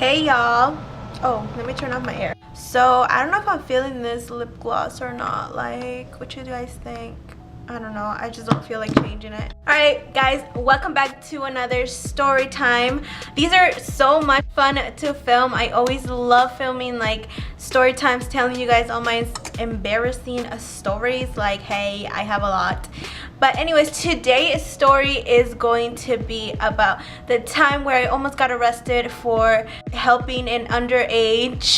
Hey y'all. Oh, let me turn off my air. So I don't know if I'm feeling this lip gloss or not. Like, what you guys think? I don't know, I just don't feel like changing it. Alright guys, welcome back to another story time. These are so much fun to film. I always love filming like story times, telling you guys all my embarrassing stories. Like, hey, I have a lot. But anyways, today's story is going to be about the time where I almost got arrested for helping an underage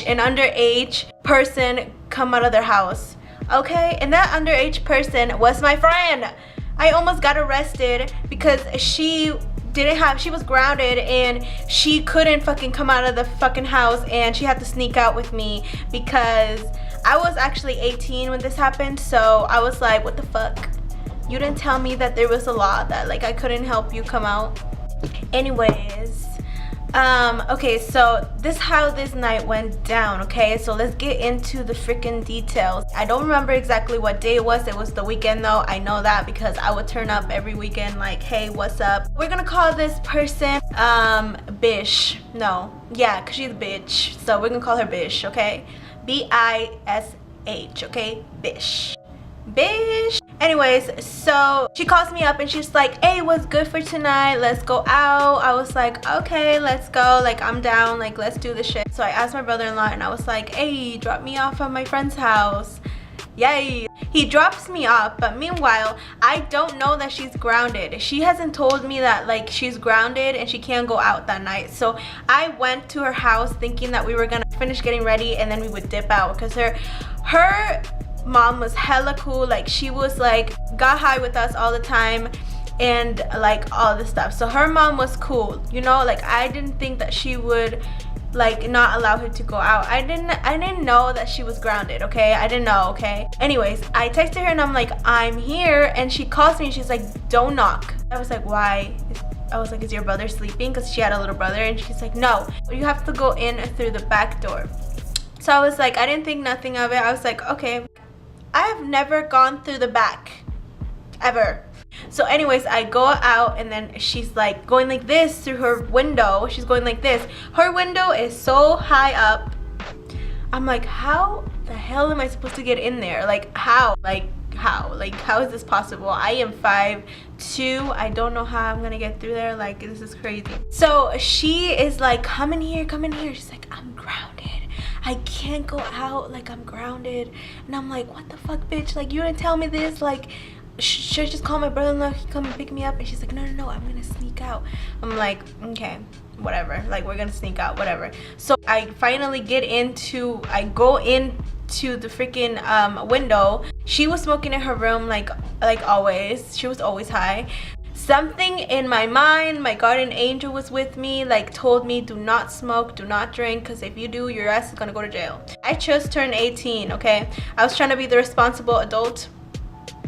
person come out of their house. Okay, and that underage person was my friend. I almost got arrested because she was grounded and she couldn't fucking come out of the fucking house, and she had to sneak out with me because I was actually 18 when this happened. So I was like, what the fuck? You didn't tell me that there was a law that like I couldn't help you come out. Anyways, okay, so this is how this night went down. Okay, so let's get into the freaking details. I don't remember exactly what day it was. It was the weekend though. I know that because I would turn up every weekend like, hey, what's up? We're gonna call this person Bish. No, yeah, because she's a bitch, so we're gonna call her Bish. Okay, B-I-S-H. okay, Bish. Anyways, so she calls me up and she's like, hey, what's good for tonight? Let's go out. I was like, okay, let's go. Like, I'm down. Like, let's do this shit. So I asked my brother-in-law and I was like, hey, drop me off at my friend's house. Yay. He drops me off, but meanwhile, I don't know that she's grounded. She hasn't told me that like she's grounded and she can't go out that night. So I went to her house thinking that we were gonna finish getting ready and then we would dip out because her mom was hella cool. Like, she was like got high with us all the time and like all this stuff. So her mom was cool, you know. Like, I didn't think that she would like not allow her to go out. I didn't know that she was grounded. Okay, I didn't know. Okay, anyways, I texted her and I'm like, I'm here, and she calls me and she's like, don't knock. I was like, why? I was like, is your brother sleeping? Because she had a little brother. And she's like, no, you have to go in through the back door. So I was like, I didn't think nothing of it. I was like, okay. I have never gone through the back, ever. So anyways, I go out and then she's like going like this through her window. She's going like this. Her window is so high up. I'm like, how the hell am I supposed to get in there? Like, how? Like, how? Like, how is this possible? I am 5'2". I don't know how I'm gonna get through there. Like, this is crazy. So she is like, come in here, come in here. She's like, I'm grounded. I can't go out, like I'm grounded. And I'm like, what the fuck, bitch? Like, you didn't tell me this. Like, should I just call my brother-in-law? He come and pick me up. And she's like, no, I'm gonna sneak out. I'm like, okay, whatever. Like, we're gonna sneak out, whatever. So I finally I go into the freaking window. She was smoking in her room like always. She was always high. Something in my mind, my guardian angel was with me, like told me, do not smoke, do not drink, because if you do, your ass is gonna go to jail. I just turned 18, okay? I was trying to be the responsible adult,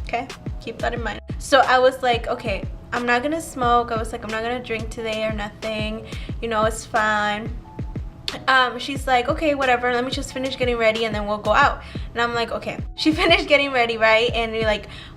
okay? Keep that in mind. So I was like, okay, I'm not gonna smoke. I was like, I'm not gonna drink today or nothing. You know, it's fine. She's like, okay, whatever, let me just finish getting ready and then we'll go out. And I'm like, okay. She finished getting ready, right? And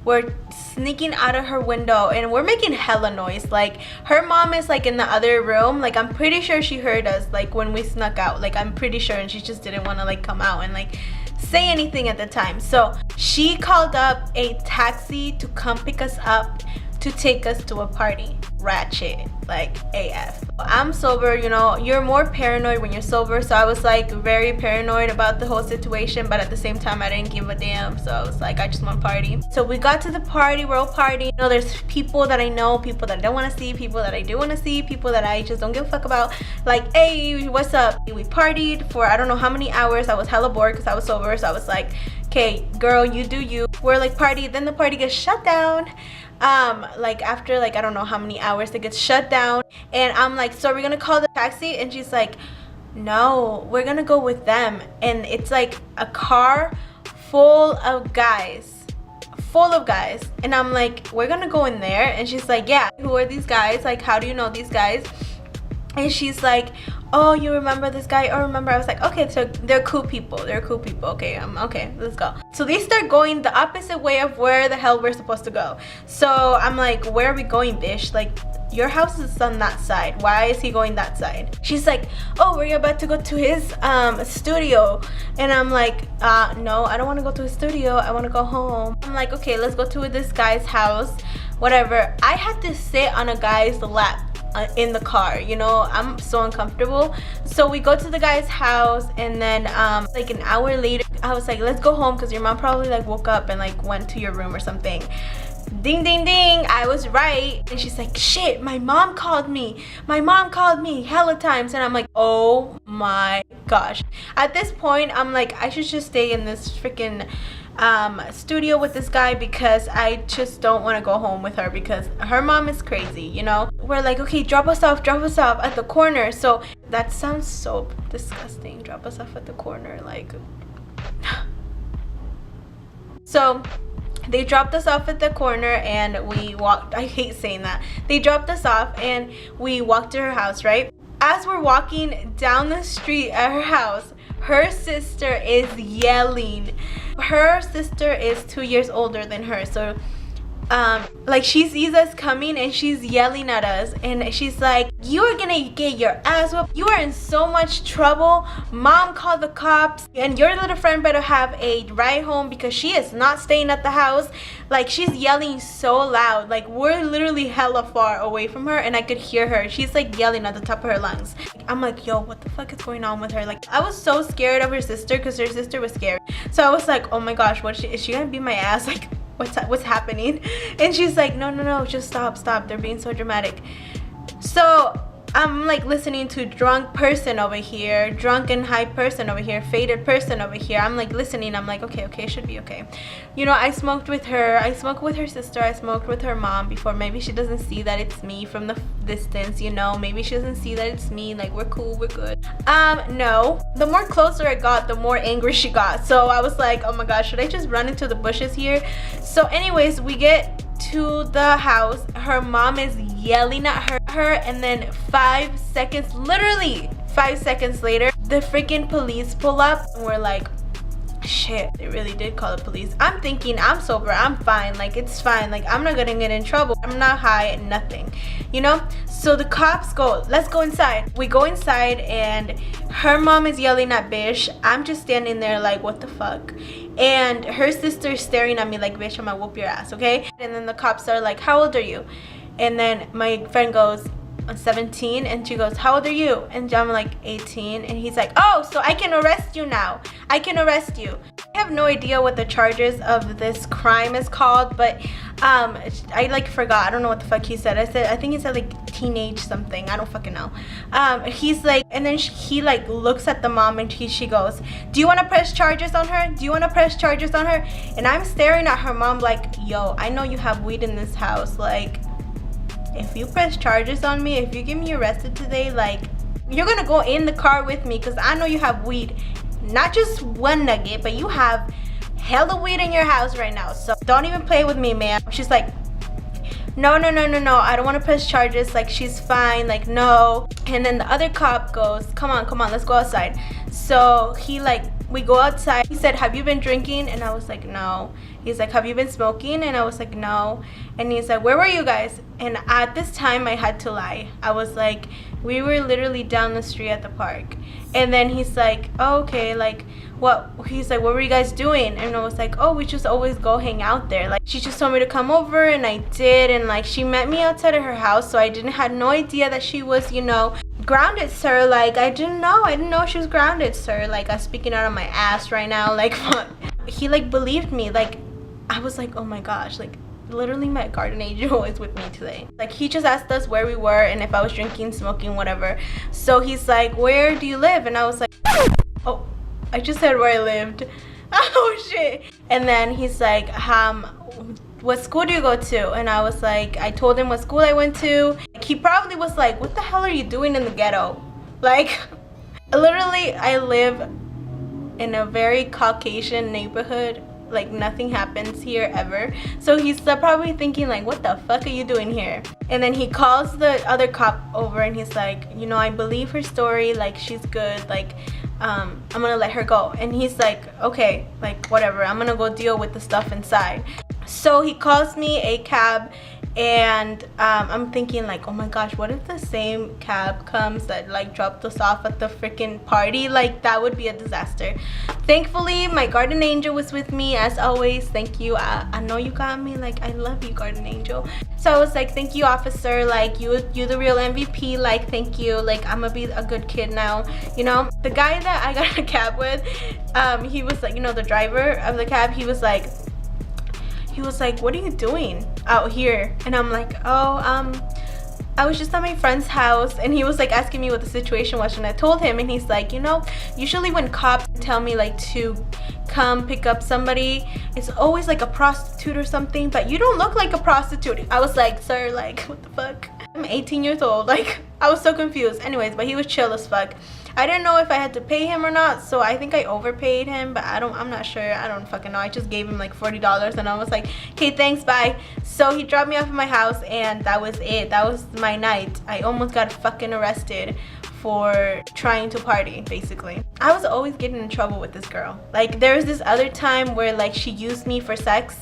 we're sneaking out of her window and we're making hella noise. Like, her mom is like in the other room. Like, I'm pretty sure she heard us like when we snuck out. Like, I'm pretty sure, and she just didn't want to like come out and like say anything at the time. So she called up a taxi to come pick us up to take us to a party. Ratchet, like AF. I'm sober, you know, you're more paranoid when you're sober, so I was like very paranoid about the whole situation, but at the same time I didn't give a damn. So I was like, I just want to party. So we got to the party, we're all partying. You know, there's people that I know, people that I don't want to see, people that I do want to see, people that I just don't give a fuck about. Like, hey, what's up? We partied for I don't know how many hours. I was hella bored because I was sober, so I was like, okay, girl, you do you. We're like party, then the party gets shut down. Like after like I don't know how many hours, it gets shut down. And I'm like, so we're gonna call the taxi? And she's like, no, we're gonna go with them. And it's like a car full of guys. And I'm like, we're gonna go in there? And she's like, yeah. Who are these guys? Like, how do you know these guys? And she's like, oh, you remember this guy? Oh, remember? I was like, okay, so they're cool people. They're cool people. Okay, okay, let's go. So they start going the opposite way of where the hell we're supposed to go. So I'm like, where are we going, bitch? Like, your house is on that side. Why is he going that side? She's like, oh, we're about to go to his studio. And I'm like, no, I don't want to go to his studio. I want to go home. I'm like, okay, let's go to this guy's house. Whatever. I had to sit on a guy's lap in the car, you know. I'm so uncomfortable. So we go to the guy's house, and then like an hour later I was like, let's go home because your mom probably like woke up and like went to your room or something. Ding ding ding, I was right. And she's like, shit, my mom called me hella times. And I'm like, oh my gosh. At this point I'm like, I should just stay in this freaking studio with this guy, because I just don't want to go home with her because her mom is crazy, you know. We're like, okay, drop us off at the corner. So that sounds so disgusting, drop us off at the corner, like so they dropped us off at the corner and we walked. I hate saying that. They dropped us off and we walked to her house, right? As we're walking down the street at her house, her sister is yelling. Her sister is 2 years older than her, so like she sees us coming and she's yelling at us, and she's like, you are gonna get your ass whooped, you are in so much trouble, mom called the cops, and your little friend better have a ride home because she is not staying at the house. Like, she's yelling so loud, like we're literally hella far away from her and I could hear her. She's like yelling at the top of her lungs. I'm like, yo, what the fuck is going on with her? Like, I was so scared of her sister because her sister was scared. So I was like, oh my gosh, is she gonna beat my ass? Like, what's happening? And she's like, no, just stop, they're being so dramatic. So I'm like listening to drunk person over here, drunk and high person over here, faded person over here. I'm like listening. I'm like, okay, it should be okay. You know, I smoked with her, I smoked with her sister, I smoked with her mom before. Maybe she doesn't see that it's me from the distance, you know. Maybe she doesn't see that it's me. Like, we're cool, we're good. No. The more closer I got, the more angry she got. So I was like, oh my gosh, should I just run into the bushes here? So anyways, we get to the house. Her mom is yelling at her, and then 5 seconds, literally 5 seconds later, the freaking police pull up and we're like, shit, they really did call the police. I'm thinking, I'm sober, I'm fine, like it's fine, like I'm not gonna get in trouble, I'm not high, nothing, you know. So the cops go, let's go inside. We go inside and her mom is yelling at bitch. I'm just standing there like, what the fuck? And her sister's staring at me like, bitch, I'm gonna whoop your ass, okay? And then the cops are like, how old are you? And then my friend goes, I'm 17. And she goes, how old are you? And I'm like, 18. And he's like, oh, so I can arrest you now. I can arrest you. I have no idea what the charges of this crime is called, but I like forgot. I don't know what the fuck he said. I think he said like teenage something. I don't fucking know. He's like, and then he like looks at the mom and she goes, do you want to press charges on her? Do you want to press charges on her? And I'm staring at her mom like, yo, I know you have weed in this house. Like, if you press charges on me, if you get me arrested today, like, you're gonna go in the car with me because I know you have weed. Not just one nugget, but you have hella weed in your house right now. So don't even play with me, man. She's like, no, I don't want to press charges. Like, she's fine, like, no. And then the other cop goes, come on, let's go outside. So we go outside. He said, have you been drinking? And I was like, no. He's like, have you been smoking? And I was like, no. And he's like, where were you guys? And at this time I had to lie. I was like, we were literally down the street at the park. And then he's like, oh, okay, like, what? He's like, what were you guys doing? And I was like, oh, we just always go hang out there. Like, she just told me to come over and I did. And like, she met me outside of her house, so I had no idea that she was, you know, grounded, sir. Like, I didn't know she was grounded, sir. Like, I'm speaking out of my ass right now. Like, fuck. He like believed me. Like, I was like, oh my gosh, like, literally my guardian angel is with me today. Like, he just asked us where we were and if I was drinking, smoking, whatever. So he's like, where do you live? And I was like, oh, I just said where I lived. Oh shit. And then he's like, what school do you go to? And I was like, I told him what school I went to. He probably was like, what the hell are you doing in the ghetto? Like, literally, I live in a very Caucasian neighborhood like nothing happens here ever. So he's probably thinking like, what the fuck are you doing here? And then he calls the other cop over and he's like, you know, I believe her story, like she's good, like I'm gonna let her go. And he's like, okay, like whatever, I'm gonna go deal with the stuff inside. So he calls me a cab, and I'm thinking like, oh my gosh, what if the same cab comes that like dropped us off at the freaking party? Like that would be a disaster. Thankfully my guardian angel was with me as always. Thank you. I know you got me, like I love you, guardian angel. So I was like, thank you, officer, like you the real MVP, like thank you, like I'm gonna be a good kid now, you know. The guy that I got a cab with, he was like, you know, the driver of the cab, he was like, what are you doing out here? And I'm like, oh, I was just at my friend's house. And he was like asking me what the situation was, and I told him, and he's like, you know, usually when cops tell me like to come pick up somebody, it's always like a prostitute or something, but you don't look like a prostitute. I was like, sir, like what the fuck? I'm 18 years old. Like I was so confused. Anyways, but he was chill as fuck. I didn't know if I had to pay him or not, so I think I overpaid him, but I'm not sure. I don't fucking know. I just gave him like $40 and I was like, okay, thanks, bye. So he dropped me off at my house and that was it. That was my night. I almost got fucking arrested for trying to party, basically. I was always getting in trouble with this girl. Like there was this other time where like she used me for sex.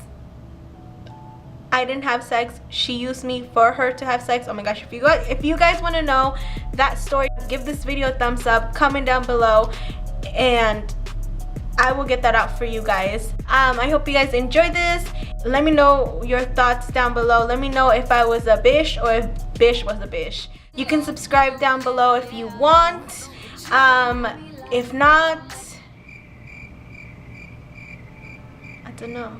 I didn't have sex, she used me for her to have sex. Oh my gosh, if you guys want to know that story, give this video a thumbs up, comment down below, and I will get that out for you guys. I hope you guys enjoyed this. Let me know your thoughts down below. Let me know if I was a bish or if bish was a bish. You can subscribe down below if you want. If not, I don't know.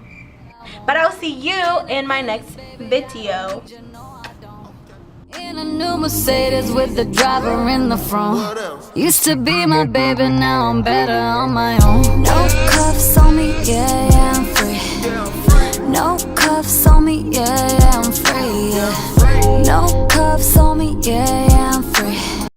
But I'll see you in my next video. In a new Mercedes with the driver in the front. Used to be my baby, now I'm better on my own. No cuffs on me, yeah, yeah, I'm free. No cuffs on me, yeah, yeah, I'm free, yeah. No cuffs on me, yeah, yeah, I'm free.